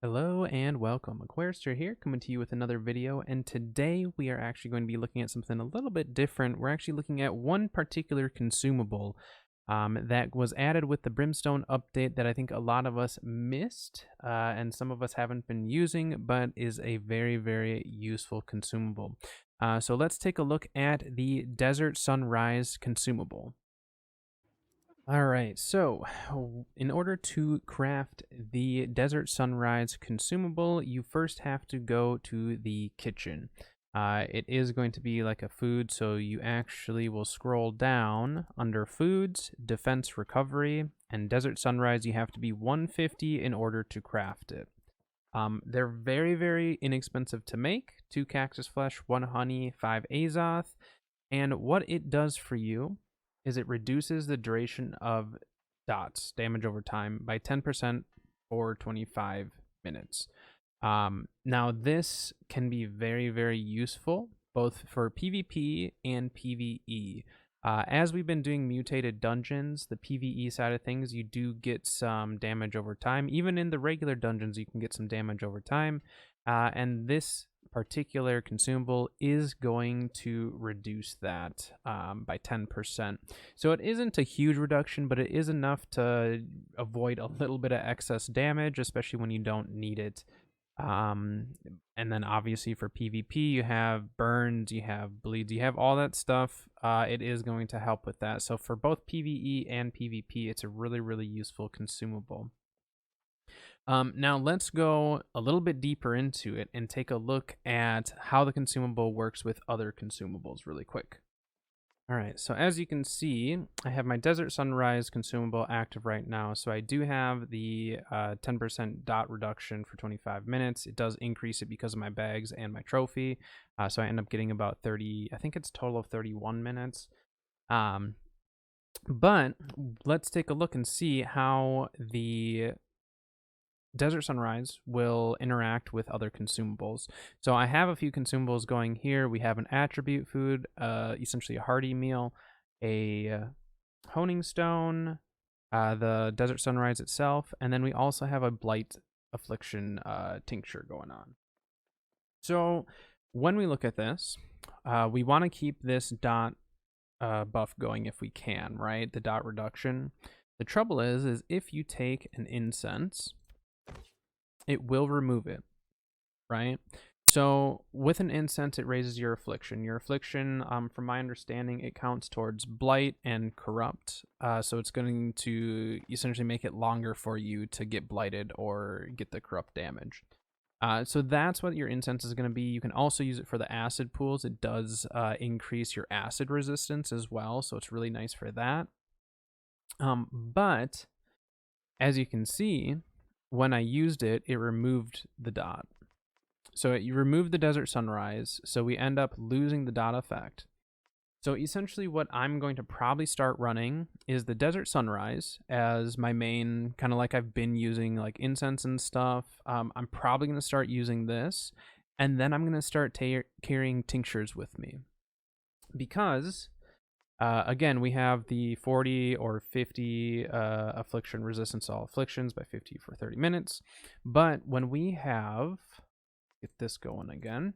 Hello and welcome. Aquarister here, coming to you with another video, and today we are actually going to be looking at something a little bit different. We're actually looking at one particular consumable that was added with the Brimstone update that I think a lot of us missed, and some of us haven't been using, but is a very, very useful consumable. So let's take a look at the Desert Sunrise consumable. All right, so in order to craft the Desert Sunrise consumable, you first have to go to the kitchen. It is going to be like a food, so you actually will scroll down under Foods, Defense Recovery, and Desert Sunrise. You have to be 150 in order to craft it. They're very, very inexpensive to make. 2 Cactus Flesh, 1 Honey, 5 Azoth. And what it does for you is it reduces the duration of dots, damage over time, by 10% for 25 minutes. Now, this can be very, very useful, both for PvP and PvE. As we've been doing mutated dungeons, the PvE side of things, you do get some damage over time. Even in the regular dungeons, you can get some damage over time. And this particular consumable is going to reduce that by 10%. So it isn't a huge reduction, but it is enough to avoid a little bit of excess damage, especially when you don't need it. And then obviously for PvP, you have burns, you have bleeds, you have all that stuff. It is going to help with that. So for both PvE and PvP, it's a really, really useful consumable. Now let's go a little bit deeper into it and take a look at how the consumable works with other consumables really quick. All right, so as you can see, I have my Desert Sunrise consumable active right now. So I do have the 10% dot reduction for 25 minutes. It does increase it because of my bags and my trophy. So I end up getting about 30, I think it's a total of 31 minutes. But let's take a look and see how the Desert Sunrise will interact with other consumables. So I have a few consumables going here. We have an attribute food, essentially a hearty meal, a honing stone, the Desert Sunrise itself, and then we also have a blight affliction tincture going on. So when we look at this, we want to keep this dot buff going if we can, right? The dot reduction. The trouble is if you take an incense, it will remove it, right? So with an incense, it raises your affliction. Your affliction, from my understanding, it counts towards blight and corrupt. So it's going to essentially make it longer for you to get blighted or get the corrupt damage. So that's what your incense is going to be. You can also use it for the acid pools. It does increase your acid resistance as well, so it's really nice for that. But as you can see, when I used it, it removed the dot. So you remove the Desert Sunrise, so we end up losing the dot effect. So essentially what I'm going to probably start running is the Desert Sunrise as my main, kind of like I've been using like incense and stuff. I'm probably going to start using this, and then I'm going to start carrying tinctures with me. Because again, we have the 40 or 50 affliction resistance to all afflictions by 50 for 30 minutes. But when we have, get this going again.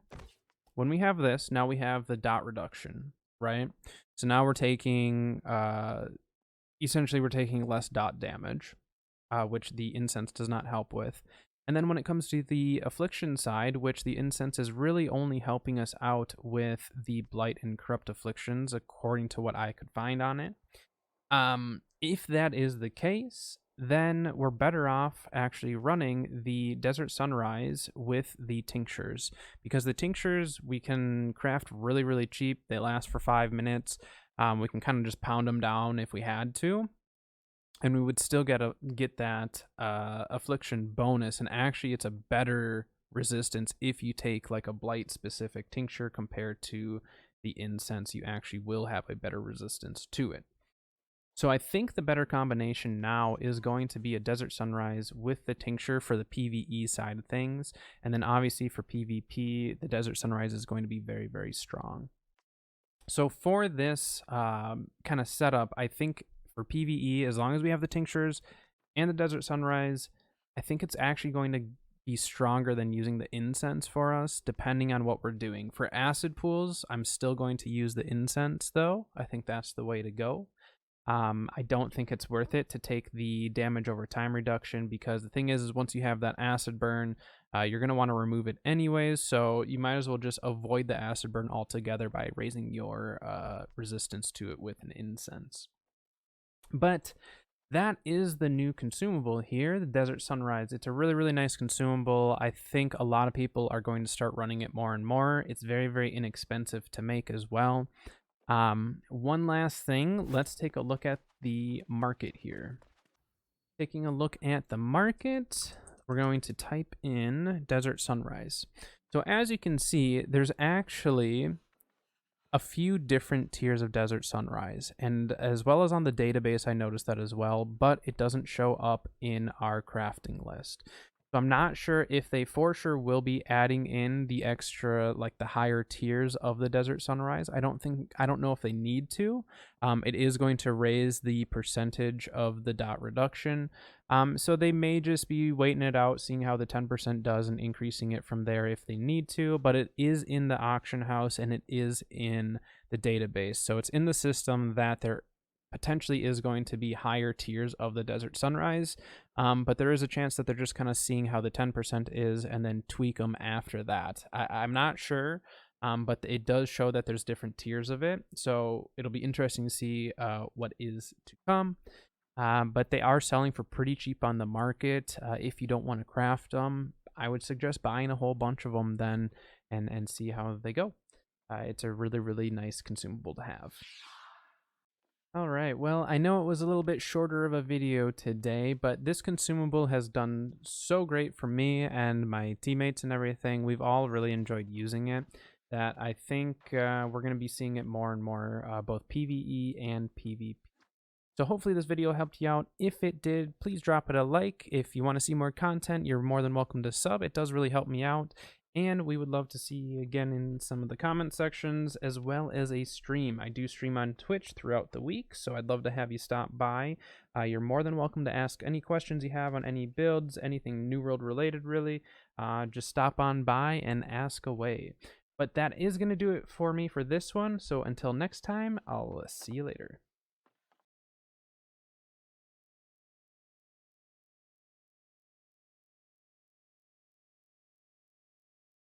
When we have this, now we have the dot reduction, right? So now we're taking, essentially we're taking less dot damage, which the incense does not help with. And then when it comes to the affliction side, which the incense is really only helping us out with the blight and corrupt afflictions, according to what I could find on it. If that is the case, then we're better off actually running the Desert Sunrise with the tinctures, because the tinctures we can craft really, really cheap. They last for 5 minutes. We can kind of just pound them down if we had to, and we would still get that affliction bonus. And actually, it's a better resistance if you take like a blight specific tincture compared to the incense. You actually will have a better resistance to it. So I think the better combination now is going to be a Desert Sunrise with the tincture for the PvE side of things. And then obviously for PvP, the Desert Sunrise is going to be very, very strong. So for this kind of setup, I think for PvE, as long as we have the tinctures and the Desert Sunrise, I think it's actually going to be stronger than using the incense for us, depending on what we're doing. For acid pools, I'm still going to use the incense, though. I think that's the way to go. I don't think it's worth it to take the damage over time reduction, because the thing is once you have that acid burn, you're going to want to remove it anyways, so you might as well just avoid the acid burn altogether by raising your resistance to it with an incense. But that is the new consumable here, the Desert Sunrise. It's a really, really nice consumable. I think a lot of people are going to start running it more and more. It's very, very inexpensive to make as well. One last thing, let's take a look at the market here. Taking a look at the market, we're going to type in Desert Sunrise. So as you can see, there's actually a few different tiers of Desert Sunrise, and as well as on the database I noticed that as well, but it doesn't show up in our crafting list. So I'm not sure if they for sure will be adding in the extra, like the higher tiers of the Desert Sunrise. I don't know if they need to. It is going to raise the percentage of the dot reduction. So they may just be waiting it out, seeing how the 10% does and increasing it from there if they need to, but it is in the auction house and it is in the database. So it's in the system that there potentially is going to be higher tiers of the Desert Sunrise, but there is a chance that they're just kind of seeing how the 10% is and then tweak them after that. I'm not sure, but it does show that there's different tiers of it, so it'll be interesting to see what is to come. But they are selling for pretty cheap on the market. If you don't want to craft them, I would suggest buying a whole bunch of them then and see how they go. It's a really, really nice consumable to have. All right, well, I know it was a little bit shorter of a video today, but this consumable has done so great for me and my teammates and everything. We've all really enjoyed using it, that I think we're going to be seeing it more and more, both PVE and PVP. So hopefully this video helped you out. If it did, please drop it a like. If you want to see more content, you're more than welcome to sub. It does really help me out. And we would love to see you again in some of the comment sections, as well as a stream. I do stream on Twitch throughout the week, so I'd love to have you stop by. You're more than welcome to ask any questions you have on any builds, anything New World related really. Just stop on by and ask away. But that is going to do it for me for this one. So until next time, I'll see you later.